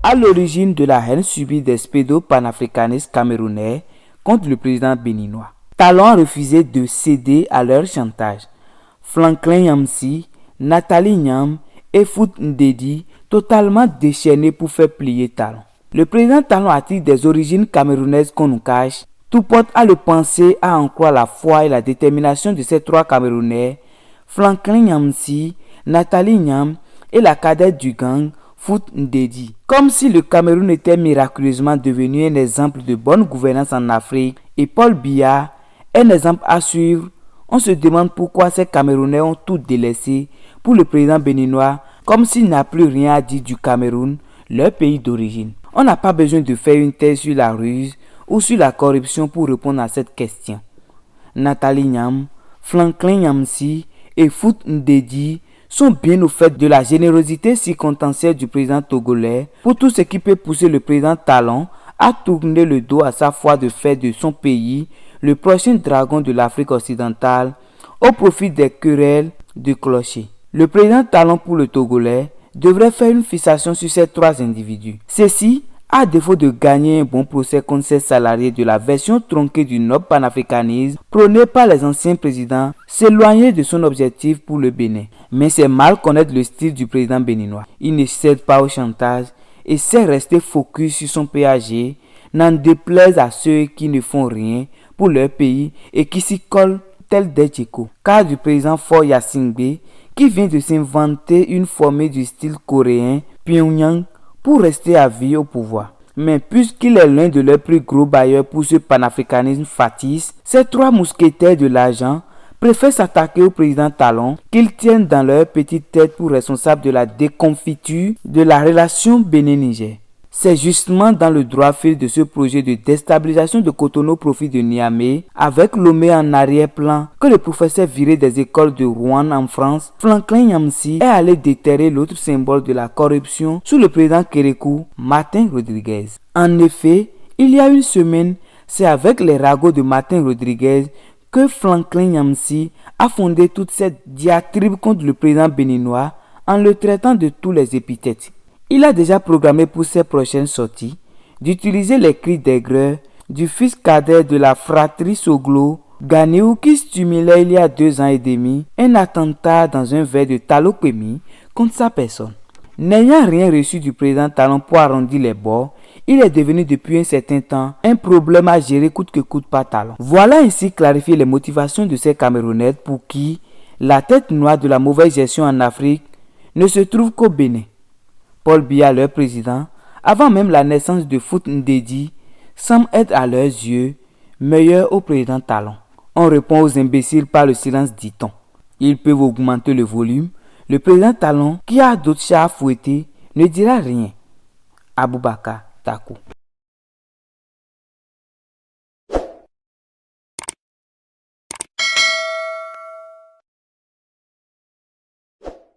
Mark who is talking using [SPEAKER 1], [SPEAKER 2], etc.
[SPEAKER 1] à l'origine de la haine subie des spédo-panafricanistes camerounais contre le président béninois. Talon a refusé de céder à leur chantage. Franklin Nyamsi, Nathalie Nyam et Foot Ndedi, totalement déchaînés pour faire plier Talon. Le président Talon a-t-il des origines camerounaises qu'on nous cache? Tout porte à le penser, à en croire la foi et la détermination de ces trois Camerounais, Franklin Nyamsi, Nathalie Nyam et la cadette du gang, Foot Ndedi. Comme si le Cameroun était miraculeusement devenu un exemple de bonne gouvernance en Afrique et Paul Biya, un exemple à suivre, on se demande pourquoi ces Camerounais ont tout délaissé pour le président béninois, comme s'il n'a plus rien à dire du Cameroun, leur pays d'origine. On n'a pas besoin de faire une thèse sur la ruse ou sur la corruption pour répondre à cette question. Nathalie Nyam, Franklin Nyamsi et Foot Ndedi sont bien au fait de la générosité circonstancielle du président togolais pour tout ce qui peut pousser le président Talon à tourner le dos à sa foi de faire de son pays le prochain dragon de l'Afrique occidentale au profit des querelles de clochers. Le président Talon pour le Togolais devrait faire une fixation sur ces trois individus. Ceci, à défaut de gagner un bon procès contre ces salariés de la version tronquée du noble panafricanisme prôné par les anciens présidents, s'éloigner de son objectif pour le Bénin. Mais c'est mal connaître le style du président béninois. Il ne cède pas au chantage et sait rester focus sur son PAG, n'en déplaise à ceux qui ne font rien pour leur pays et qui s'y collent tel des Tcheko. Car du président Faure Gnassingbé qui vient de s'inventer une formule du style coréen Pyongyang pour rester à vie au pouvoir. Mais puisqu'il est l'un de leurs plus gros bailleurs pour ce panafricanisme factice, ces trois mousquetaires de l'argent préfèrent s'attaquer au président Talon qu'ils tiennent dans leur petite tête pour responsable de la déconfiture de la relation Bénin-Niger. C'est justement dans le droit fil de ce projet de déstabilisation de Cotonou au profit de Niamey, avec Lomé en arrière-plan, que le professeur viré des écoles de Rouen en France, Franklin Nyamsi, est allé déterrer l'autre symbole de la corruption sous le président Kérékou, Martin Rodriguez. En effet, il y a une semaine, c'est avec les ragots de Martin Rodriguez que Franklin Nyamsi a fondé toute cette diatribe contre le président béninois en le traitant de tous les épithètes. Il a déjà programmé pour ses prochaines sorties d'utiliser les cris d'aigreur du fils cadet de la fratrie Soglo, Ganiou, qui stimulait il y a 2 ans et demi un attentat dans un verre de Talopémi contre sa personne. N'ayant rien reçu du président Talon pour arrondir les bords, il est devenu depuis un certain temps un problème à gérer coûte que coûte par Talon. Voilà ainsi clarifier les motivations de ces Camerounais pour qui la tête noire de la mauvaise gestion en Afrique ne se trouve qu'au Bénin. Paul Biya, leur président, avant même la naissance de Foot Ndedi, semble être à leurs yeux meilleur au président Talon. On répond aux imbéciles par le silence, dit-on. Ils peuvent augmenter le volume. Le président Talon, qui a d'autres chats à fouetter, ne dira rien. Aboubakar Takou.